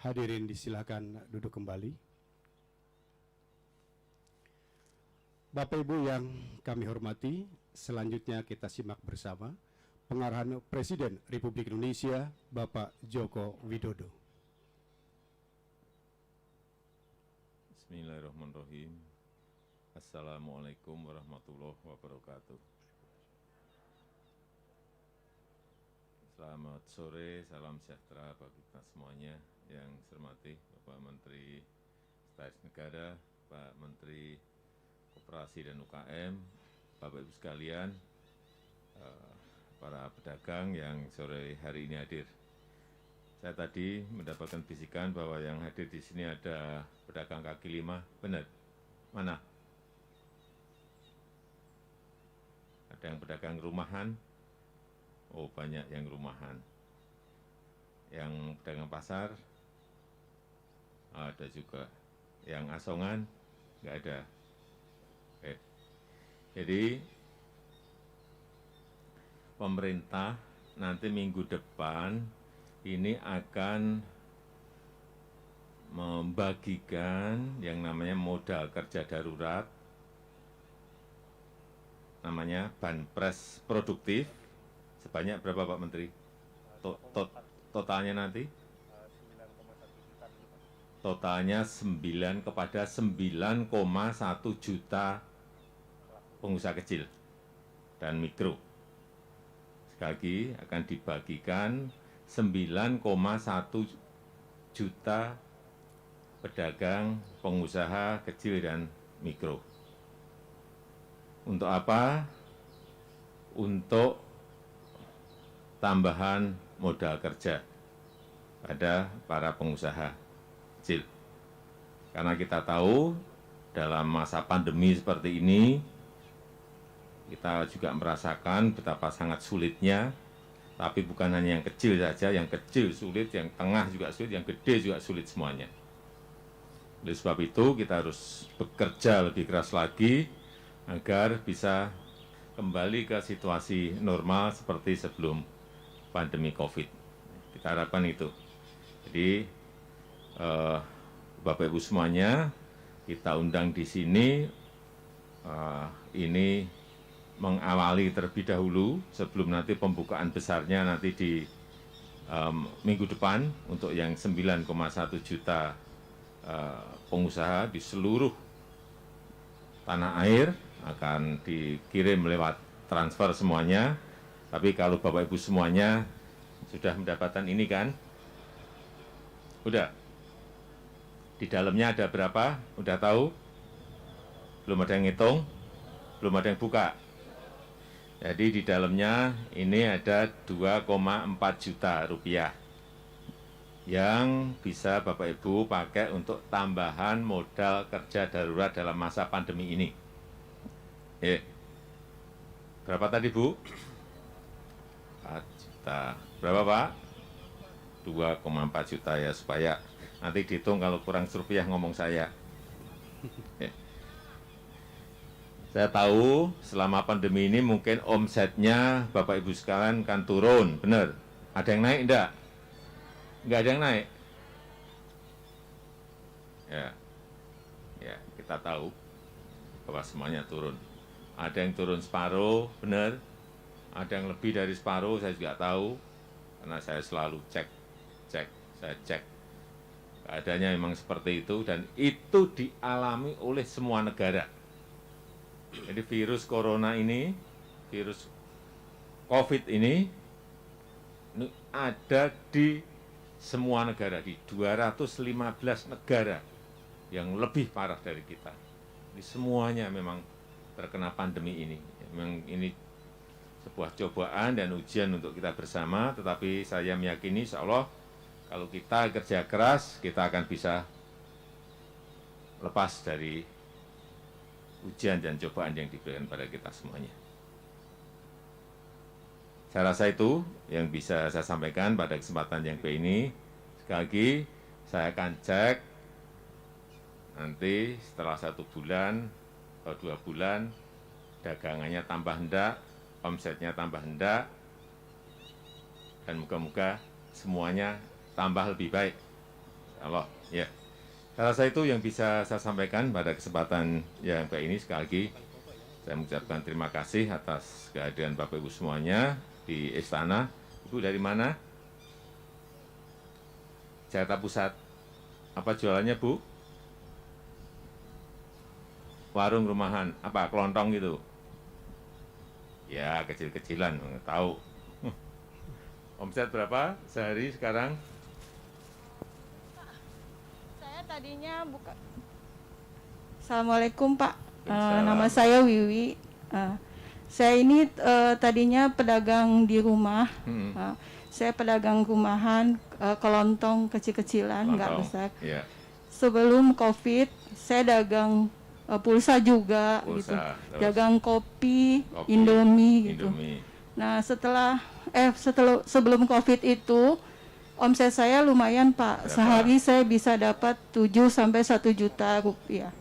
Hadirin disilakan duduk kembali. Bapak Ibu yang kami hormati, selanjutnya kita simak bersama pengarahan Presiden Republik Indonesia Bapak Joko Widodo. Bismillahirrahmanirrahim. Assalamualaikum warahmatullahi wabarakatuh. Selamat sore, salam sejahtera bagi kita semuanya. Yang saya hormati Bapak Menteri Sekretaris Negara, Pak Menteri Koperasi dan UKM, Bapak Ibu sekalian, para pedagang yang sore hari ini hadir. Saya tadi mendapatkan bisikan bahwa yang hadir di sini ada pedagang kaki lima. Benar? Mana? Ada yang pedagang rumahan? Oh, banyak yang rumahan. Yang pedagang pasar? Ada juga. Yang asongan? Enggak ada. Oke. Jadi, pemerintah nanti minggu depan ini akan membagikan yang namanya modal kerja darurat, namanya banpres produktif, sebanyak berapa Pak Menteri? Totalnya nanti? Totalnya 9 kepada 9,1 juta pengusaha kecil dan mikro. Sekali lagi akan dibagikan 9,1 juta pedagang, pengusaha kecil dan mikro. Untuk apa? Untuk tambahan modal kerja pada para pengusaha kecil. Karena kita tahu dalam masa pandemi seperti ini, kita juga merasakan betapa sangat sulitnya, tapi bukan hanya yang kecil saja, yang kecil sulit, yang tengah juga sulit, yang gede juga sulit semuanya. Oleh sebab itu kita harus bekerja lebih keras lagi agar bisa kembali ke situasi normal seperti sebelum pandemi COVID. Kita harapkan itu. Jadi Bapak Ibu semuanya, kita undang di sini ini mengawali terlebih dahulu sebelum nanti pembukaan besarnya nanti di minggu depan untuk yang 9,1 juta pengusaha di seluruh tanah air akan dikirim lewat transfer semuanya. Tapi kalau Bapak Ibu semuanya sudah mendapatkan ini kan? Udah? Di dalamnya ada berapa? Udah tahu? Belum ada yang ngitung? Belum ada yang buka? Jadi di dalamnya ini ada 2,4 juta rupiah yang bisa Bapak Ibu pakai untuk tambahan modal kerja darurat dalam masa pandemi ini. Berapa tadi Bu? 4 juta. Berapa Pak? 2,4 juta ya, supaya nanti dihitung kalau kurang rupiah ngomong saya. Saya tahu selama pandemi ini mungkin omsetnya Bapak Ibu sekalian kan turun, benar? Ada yang naik enggak? Enggak ada yang naik. Ya, kita tahu bahwa semuanya turun. Ada yang turun separuh, benar? Ada yang lebih dari separuh, saya juga tahu. Karena saya selalu cek. Keadaannya memang seperti itu, dan itu dialami oleh semua negara. Jadi virus corona ini, virus COVID ini ada di semua negara, di 215 negara yang lebih parah dari kita. Jadi semuanya memang terkena pandemi ini. Memang ini sebuah cobaan dan ujian untuk kita bersama, tetapi saya meyakini insya Allah kalau kita kerja keras, kita akan bisa lepas dari ujian dan cobaan yang diberikan pada kita semuanya. Saya rasa itu yang bisa saya sampaikan pada kesempatan yang baik ini. Sekali lagi, saya akan cek nanti setelah 1 bulan atau 2 bulan, dagangannya tambah hendak, omsetnya tambah hendak, dan moga-moga semuanya tambah lebih baik. Allah, ya. Saya rasa itu yang bisa saya sampaikan pada kesempatan yang baik ini. Sekali lagi, saya mengucapkan terima kasih atas kehadiran Bapak Ibu semuanya di Istana. Ibu dari mana? Jakarta Pusat. Apa jualannya, Bu? Warung rumahan. Apa, kelontong gitu? Ya, kecil-kecilan, nggak tahu. Omset berapa sehari sekarang? Saya tadinya buka. Assalamualaikum Pak. Waalaikumsalam. Nama saya Wiwi. Saya ini tadinya pedagang di rumah. Saya pedagang rumahan, kelontong kecil-kecilan, nggak Kelontong, besar. ya. Sebelum COVID, saya dagang pulsa juga, Pulsa, gitu. terus? Dagang kopi, Kopi, Indomie, gitu. Indomie. Nah, sebelum COVID itu omset saya lumayan, Pak. Berapa? Sehari saya bisa dapat 7 sampai 1 juta rupiah.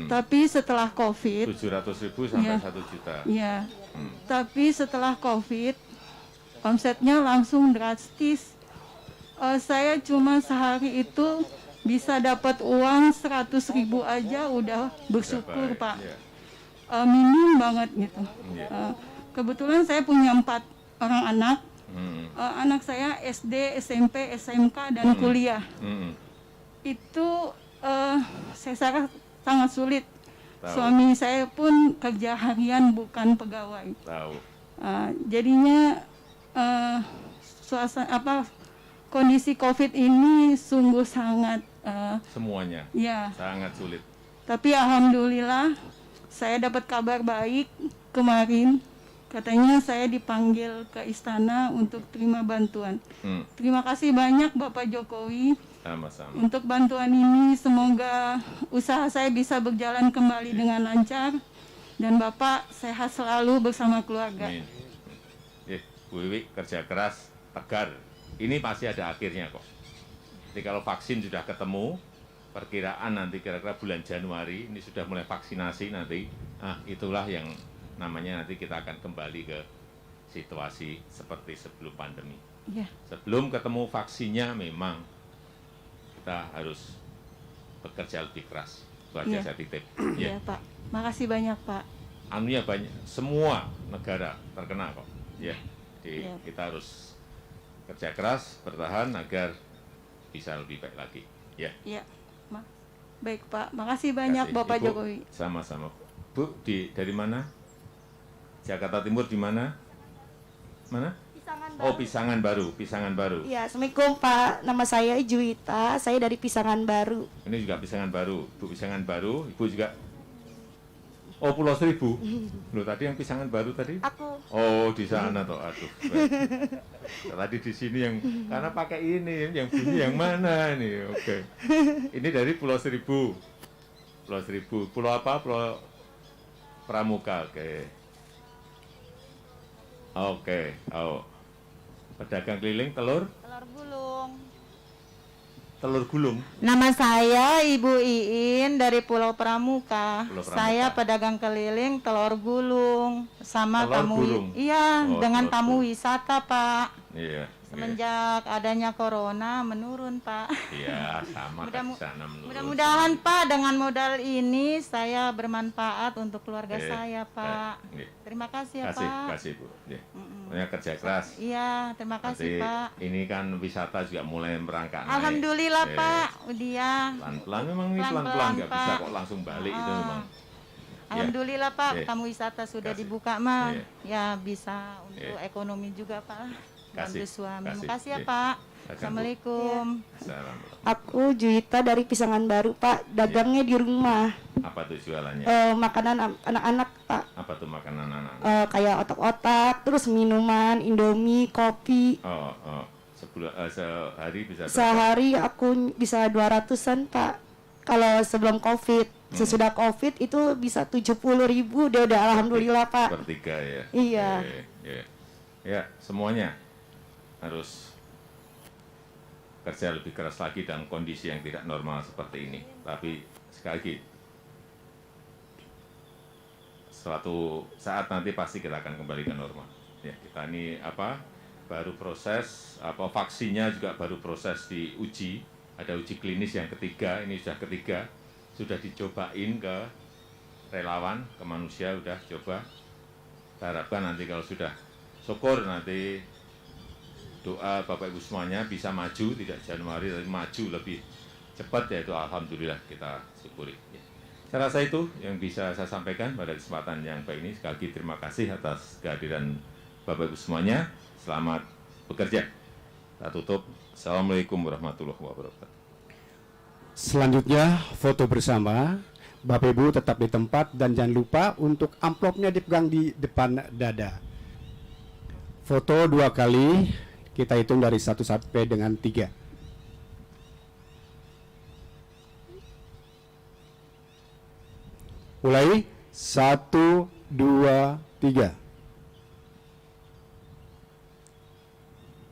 Tapi setelah COVID, 700.000 sampai Iya. 1 juta. ya. Tapi setelah COVID, omsetnya langsung drastis. Saya cuma sehari itu bisa dapat uang 100.000 aja udah bersyukur, Baik, Pak. ya. Minim banget gitu. Iya. Kebetulan saya punya 4 orang anak. Hmm. Anak saya SD, SMP, SMK, dan kuliah. Hmm. Itu saya sangat sulit. Tahu. Suami saya pun kerja harian bukan pegawai. Tahu. Jadinya kondisi COVID ini sungguh sangat Semuanya ya. sangat sulit. Tapi alhamdulillah saya dapat kabar baik kemarin. Katanya saya dipanggil ke istana untuk terima bantuan. Terima kasih banyak Bapak Jokowi Sama-sama. untuk bantuan ini. Semoga usaha saya bisa berjalan kembali dengan lancar dan Bapak sehat selalu bersama keluarga. Amin. Bu Wiwi kerja keras, tegar. Ini pasti ada akhirnya kok. Jadi kalau vaksin sudah ketemu, perkiraan nanti kira-kira bulan Januari ini sudah mulai vaksinasi nanti. Itulah yang namanya nanti kita akan kembali ke situasi seperti sebelum pandemi. Ya, Sebelum ketemu vaksinnya memang kita harus bekerja lebih keras. Itu aja Iya. saya titip. ya Pak. Makasih banyak Pak. Anunya banyak, semua negara terkena kok. Ya, jadi Iya. kita harus kerja keras, bertahan agar bisa lebih baik lagi. Ya. Ya, baik Pak. Makasih banyak Kasih. Bapak Ibu, Jokowi. Sama-sama. Bu, dari mana? Jakarta Timur di mana? Mana? Pisangan Oh, Pisangan Baru, Pisangan Baru. Iya, Assalamualaikum Pak. Nama saya Juwita, saya dari Pisangan Baru. Ini juga Pisangan Baru. Bu Pisangan Baru, Ibu juga. Oh, Pulau Seribu. Loh, tadi yang Pisangan Baru tadi? Aku Oh, di sana toh. Aduh. Baik. Tadi di sini yang karena pakai ini, yang bunyi yang mana ini? Oke. Ini dari Pulau Seribu. Pulau Seribu. Pulau apa? Pulau Pramuka. Oke. Oke. Oh. Pedagang keliling telur gulung. gulung. Nama saya Ibu Iin dari Pulau Pramuka. Pulau Pramuka. Saya pedagang keliling telur gulung sama Telur tamu. gulung? Iya, Oh, dengan telur tamu gulung. wisata, Pak. Iya. Semenjak adanya corona menurun, Pak. Iya, sama kan di sana menurut. Mudah-mudahan Pak dengan modal ini saya bermanfaat untuk keluarga saya, Pak. Terima kasih ya, Pak. Kasih Bu. Ya. Pokoknya kerja keras. Iya, terima kasih, Nanti Pak. ini kan wisata juga mulai merangkak naik. Alhamdulillah, Eh, Pak. Udah. Pelan-pelan memang ini Pelan-pelan, pelan-pelan nggak bisa Pak. kok langsung balik itu Ah. memang. Alhamdulillah Pak, Iya. tamu wisata sudah Kasih. dibuka mah, Iya. ya bisa untuk Iya. ekonomi juga Pak. Bantu Kasih. suami. Kasih. Makasih ya Iya. Pak. Silakan, Bu. Assalamualaikum. Assalamualaikum. Aku Juwita dari Pisangan Baru, Pak. Dagangnya di rumah. Apa tuh jualannya? Makanan anak-anak, Pak. Apa tuh makanan anak? Kayak otak-otak, terus minuman, Indomie, kopi. Oh, sehari bisa berapa? Sehari aku bisa 200-an, Pak. Kalau sebelum COVID. Sesudah COVID itu bisa 70.000. Udah alhamdulillah, Pak. Bertiga ya. Iya. Ya, semuanya harus kerja lebih keras lagi dalam kondisi yang tidak normal seperti ini. Tapi sekali lagi, suatu saat nanti pasti kita akan kembali ke normal. Ya, kita ini baru proses vaksinnya juga baru proses diuji ada uji klinis yang ketiga, ini sudah ketiga, sudah dicobain ke relawan, ke manusia, sudah coba. Kita harapkan nanti kalau sudah syukur nanti doa Bapak Ibu semuanya bisa maju, tidak Januari, tapi maju lebih cepat, yaitu alhamdulillah kita syukuri. Saya rasa itu yang bisa saya sampaikan pada kesempatan yang baik ini. Sekali lagi terima kasih atas kehadiran Bapak Ibu semuanya. Selamat bekerja. Kita tutup. Assalamualaikum warahmatullahi wabarakatuh. Selanjutnya foto bersama. Bapak Ibu tetap di tempat dan jangan lupa untuk amplopnya dipegang di depan dada. Foto 2 kali, kita hitung dari 1 sampai dengan 3. Mulai 1, 2, 3.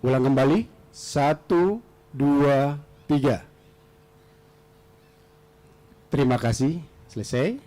Ulang kembali 1, 2, 3. Terima kasih. Selesai.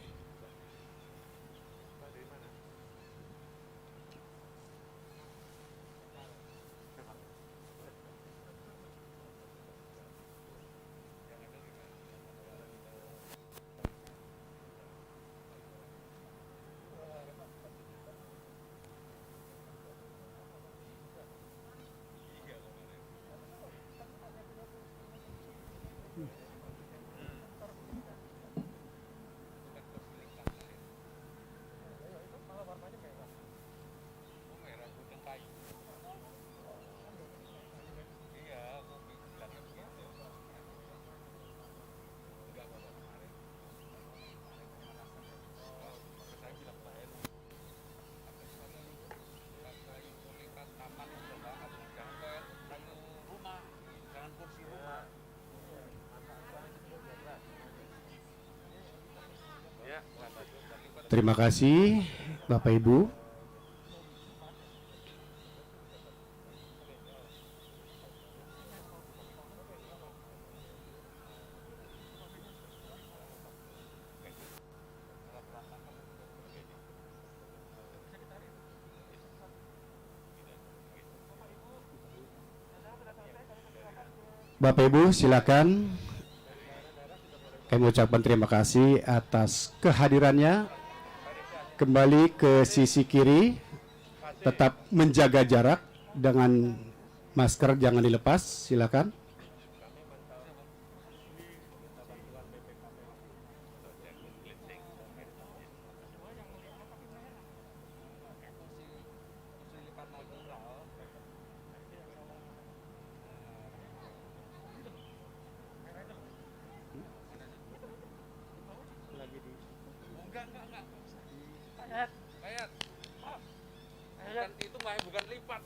Terima kasih Bapak Ibu. Bapak Ibu silakan. Kami ucapkan terima kasih atas kehadirannya. Kembali ke sisi kiri, tetap menjaga jarak dengan masker jangan dilepas, silakan. Itu bukan lipat.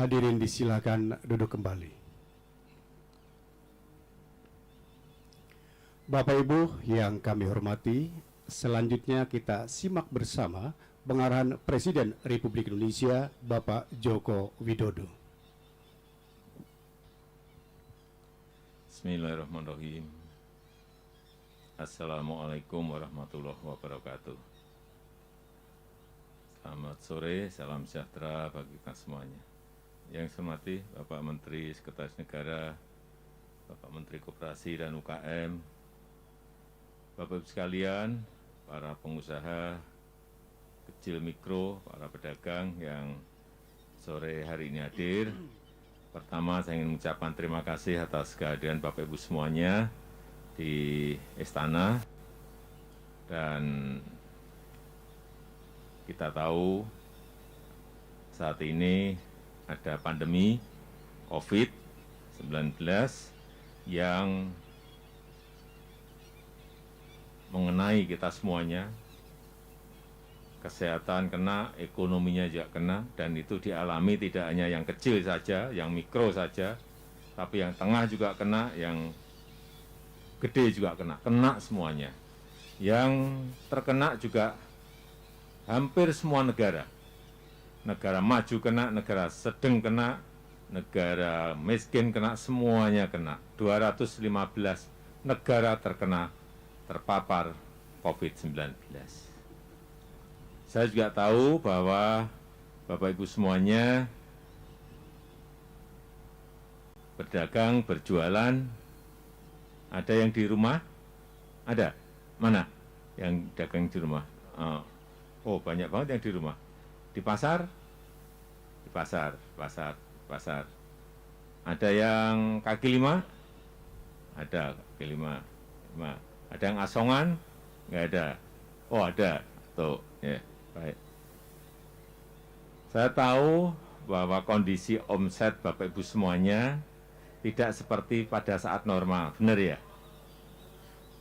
Hadirin disilakan duduk kembali. Bapak Ibu yang kami hormati, selanjutnya kita simak bersama pengarahan Presiden Republik Indonesia Bapak Joko Widodo. Bismillahirrahmanirrahim. Assalamualaikum warahmatullahi wabarakatuh. Selamat sore, salam sejahtera bagi kita semuanya. Yang saya hormati Bapak Menteri Sekretaris Negara, Bapak Menteri Koperasi dan UKM, Bapak Ibu sekalian, para pengusaha kecil mikro, para pedagang yang sore hari ini hadir. Pertama, saya ingin mengucapkan terima kasih atas kehadiran Bapak Ibu semuanya di Istana. Dan kita tahu saat ini ada pandemi COVID-19 yang mengenai kita semuanya. Kesehatan kena, ekonominya juga kena, dan itu dialami tidak hanya yang kecil saja, yang mikro saja, tapi yang tengah juga kena, yang gede juga kena semuanya. Yang terkena juga hampir semua negara. Negara maju kena, negara sedang kena, negara miskin kena, semuanya kena. 215 negara terpapar COVID-19. Saya juga tahu bahwa Bapak Ibu semuanya berdagang, berjualan, ada yang di rumah? Ada? Mana yang dagang di rumah? Oh, banyak banget yang di rumah. Di pasar? Di pasar. Ada yang kaki lima? Ada kaki lima. Ada yang asongan? Nggak ada. Oh, ada. Tuh, ya, baik. Saya tahu bahwa kondisi omset Bapak Ibu semuanya tidak seperti pada saat normal, benar ya?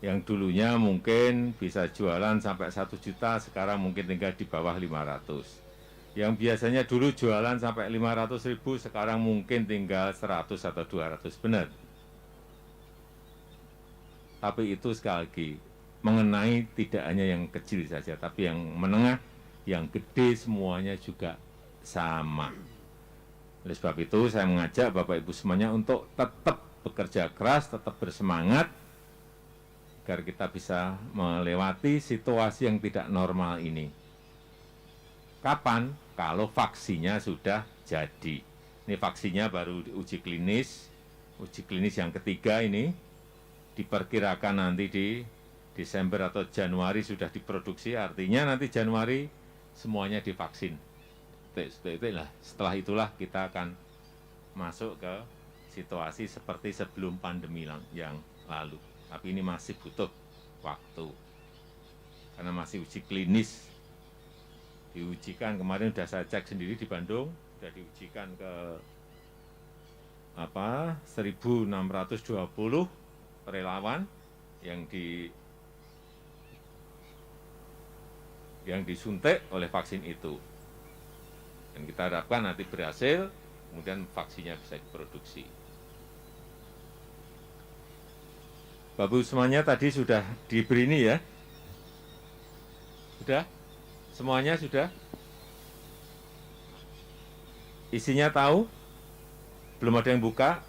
Yang dulunya mungkin bisa jualan sampai 1 juta, sekarang mungkin tinggal di bawah 500. Yang biasanya dulu jualan sampai 500.000, sekarang mungkin tinggal 100 atau 200, benar. Tapi itu sekali lagi, mengenai tidak hanya yang kecil saja, tapi yang menengah, yang gede semuanya juga sama. Oleh sebab itu, saya mengajak Bapak Ibu semuanya untuk tetap bekerja keras, tetap bersemangat, agar kita bisa melewati situasi yang tidak normal ini. Kapan? Kalau vaksinnya sudah jadi. Ini vaksinnya baru uji klinis yang ketiga ini, diperkirakan nanti di Desember atau Januari sudah diproduksi, artinya nanti Januari semuanya divaksin. Setelah itulah kita akan masuk ke situasi seperti sebelum pandemi yang lalu. Tapi ini masih butuh waktu, karena masih uji klinis. Diujikan kemarin sudah saya cek sendiri di Bandung, sudah diujikan ke 1.620 relawan yang disuntik oleh vaksin itu. Dan kita harapkan nanti berhasil, kemudian vaksinnya bisa diproduksi. Bapak semuanya tadi sudah diberi ini ya? Sudah? Semuanya sudah? Isinya tahu? Belum ada yang buka?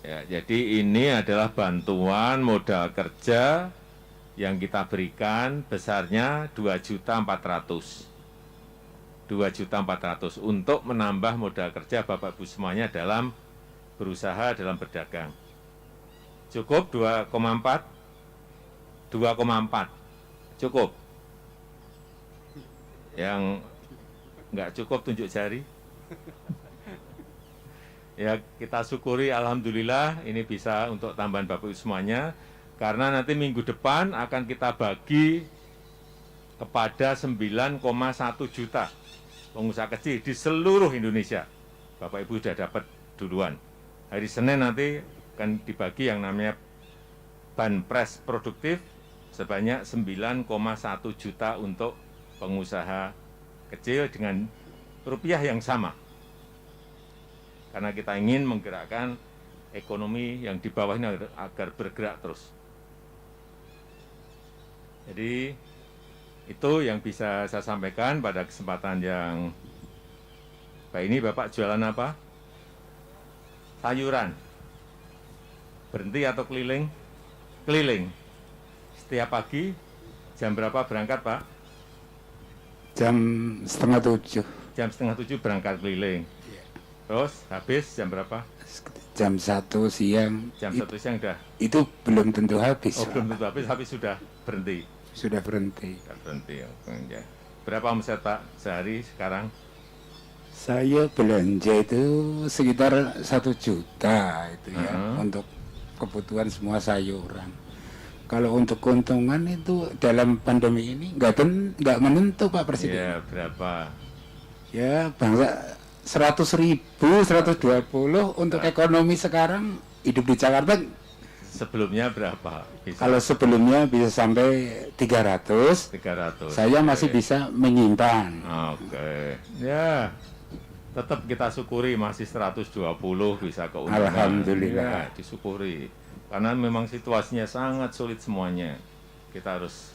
Ya, jadi ini adalah bantuan modal kerja yang kita berikan besarnya 2.400.000. 2.400.000 untuk menambah modal kerja Bapak Ibu semuanya dalam berusaha, dalam berdagang. Cukup 2,4? 2,4. Cukup? Yang enggak cukup tunjuk jari. Ya, kita syukuri alhamdulillah ini bisa untuk tambahan Bapak Ibu semuanya, karena nanti minggu depan akan kita bagi kepada 9,1 juta pengusaha kecil di seluruh Indonesia. Bapak Ibu sudah dapat duluan. Hari Senin nanti akan dibagi yang namanya banpres produktif sebanyak 9,1 juta untuk pengusaha kecil dengan rupiah yang sama. Karena kita ingin menggerakkan ekonomi yang di bawah ini agar bergerak terus. Jadi itu yang bisa saya sampaikan pada kesempatan yang baik ini. Bapak jualan apa? Sayuran. Berhenti atau keliling? Keliling. Setiap pagi jam berapa berangkat, Pak? Jam 6:30. Jam 6:30 berangkat keliling. Terus habis jam berapa? Jam 1 siang. Jam 1 siang udah. Itu belum tentu habis. Oh, belum tentu habis, tapi sudah berhenti. Sudah berhenti. Sudah berhenti. Oke, ya. Berapa omset Pak sehari sekarang? Saya belanja itu sekitar 1 juta itu ya untuk kebutuhan semua sayuran. Kalau untuk keuntungan itu dalam pandemi ini nggak menentu Pak Presiden. Ya, berapa? Ya bangsa 100.000, 120 untuk ekonomi sekarang hidup di Jakarta. Sebelumnya berapa? Bisa Kalau sebelumnya bisa sampai 300, 300. saya masih Oke. bisa menyimpan. Oke. Ya. Tetap kita syukuri masih 120 bisa keuntungan. Alhamdulillah. Ya, disyukuri. Karena memang situasinya sangat sulit semuanya. Kita harus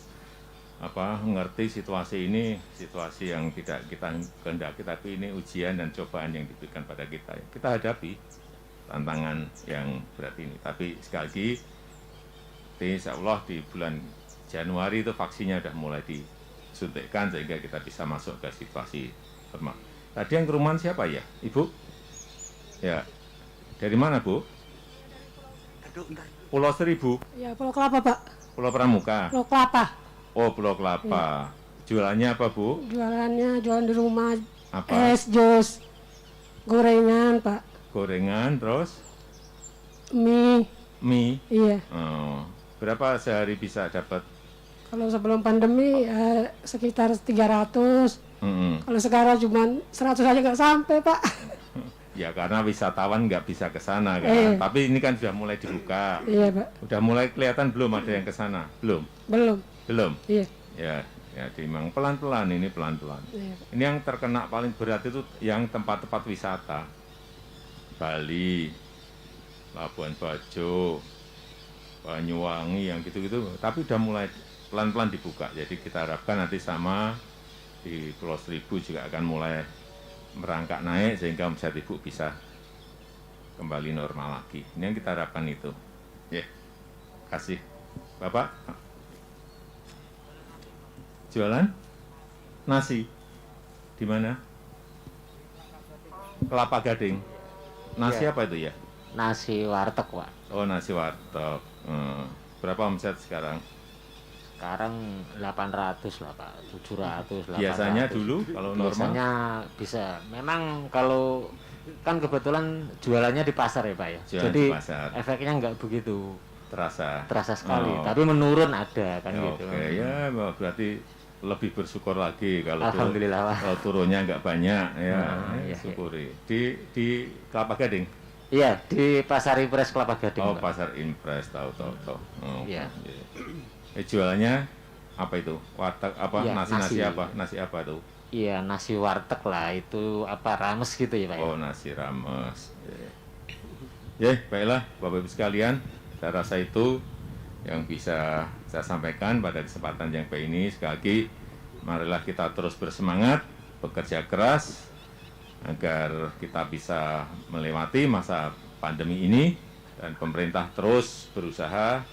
ngerti situasi ini, situasi yang tidak kita kehendaki, tapi ini ujian dan cobaan yang diberikan pada kita. Kita hadapi tantangan yang berat ini. Tapi sekali lagi, insya Allah di bulan Januari itu vaksinnya sudah mulai disuntikkan sehingga kita bisa masuk ke situasi normal. Tadi yang ke rumah siapa ya, Ibu? Ya, dari mana Bu? Pulau Seribu, Ya, Pulau Kelapa, Pak. Pulau Pramuka. Pulau Kelapa. Oh, Pulau Kelapa. Jualannya apa Bu? Jualannya jualan di rumah. Apa? Es, jus, gorengan, Pak. Gorengan, terus Mie. mie. Iya. Oh, berapa sehari bisa dapat? Kalau sebelum pandemi sekitar 300. Mm-mm. Kalau sekarang cuma 100 aja nggak sampai, Pak. Ya karena wisatawan nggak bisa ke sana kan. Iya. Tapi ini kan sudah mulai dibuka. Iya, Pak. Udah mulai kelihatan belum ada yang ke sana? Belum. Belum. Belum. Iya. Ya, memang pelan-pelan ini pelan-pelan. Iya, Pak. Ini yang terkena paling berat itu yang tempat-tempat wisata. Bali, Labuan Bajo, Banyuwangi yang gitu-gitu. Tapi udah mulai pelan-pelan dibuka. Jadi kita harapkan nanti sama di Pulau Seribu juga akan mulai merangkak naik sehingga omset Ibu bisa kembali normal lagi. Ini yang kita harapkan itu. Ya, kasih. Bapak, jualan nasi di mana? Kelapa Gading. Nasi apa itu ya? Nasi warteg, Pak. Oh, nasi warteg. Berapa omset sekarang? Sekarang 800 lah, Pak. 700, 800. Biasanya dulu kalau normal? Biasanya bisa. Memang kalau kan kebetulan jualannya di pasar ya, Pak ya. Jualan Jadi di pasar. efeknya nggak begitu Terasa sekali. Oh. Tapi menurun ada kan Ya, gitu. oke, ya berarti lebih bersyukur lagi kalau Alhamdulillah, Pak. kalau turunnya nggak banyak ya, iya, syukuri. Di Kelapa Gading. Iya, di Pasar Impres Kelapa Gading, Oh, Pak. Pasar Impres, tahu. Oh, Iya. Jualannya apa itu? Warteg apa? Iya, nasi nasi. apa? Nasi apa tuh? Iya, nasi warteg lah. Itu apa, rames gitu ya, Pak ya? Oh, nasi rames. Ya, baiklah Bapak Ibu sekalian, saya rasa itu yang bisa saya sampaikan pada kesempatan yang baik ini. Sekali lagi, marilah kita terus bersemangat, bekerja keras, agar kita bisa melewati masa pandemi ini, dan pemerintah terus berusaha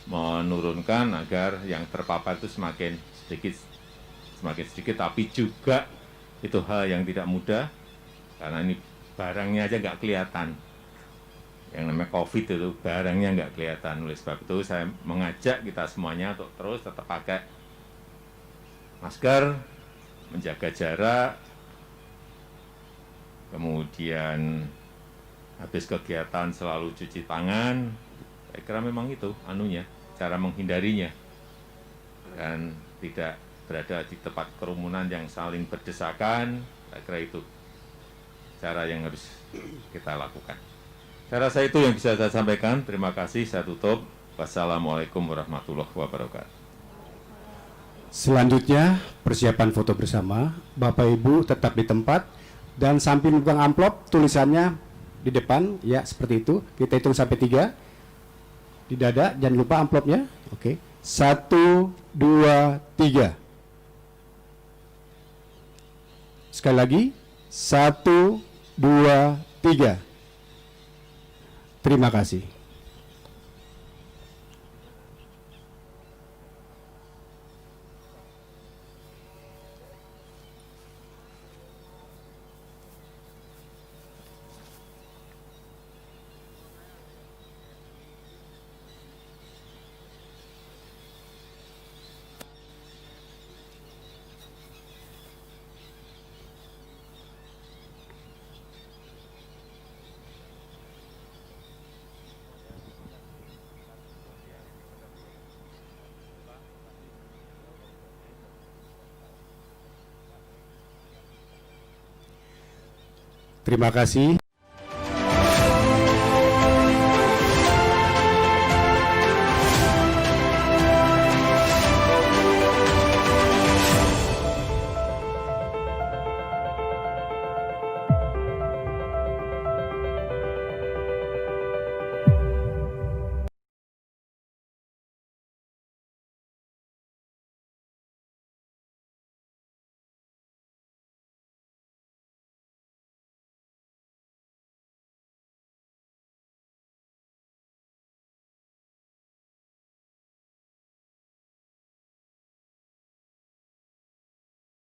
menurunkan agar yang terpapar itu semakin sedikit, tapi juga itu hal yang tidak mudah, karena ini barangnya aja nggak kelihatan. Yang namanya COVID itu barangnya nggak kelihatan. Oleh sebab itu saya mengajak kita semuanya untuk terus tetap pakai masker, menjaga jarak, kemudian habis kegiatan selalu cuci tangan. Saya kira memang itu anunya, cara menghindarinya, dan tidak berada di tempat kerumunan yang saling berdesakan. Saya kira itu cara yang harus kita lakukan. Saya rasa itu yang bisa saya sampaikan. Terima kasih, saya tutup. Wassalamualaikum warahmatullahi wabarakatuh. Selanjutnya, persiapan foto bersama. Bapak Ibu tetap di tempat dan sambil memegang amplop tulisannya di depan, ya seperti itu. Kita hitung sampai 3. Di dada, jangan lupa amplopnya. Oke. 1, 2, 3. Sekali lagi. 1, 2, 3. Terima kasih. Terima kasih.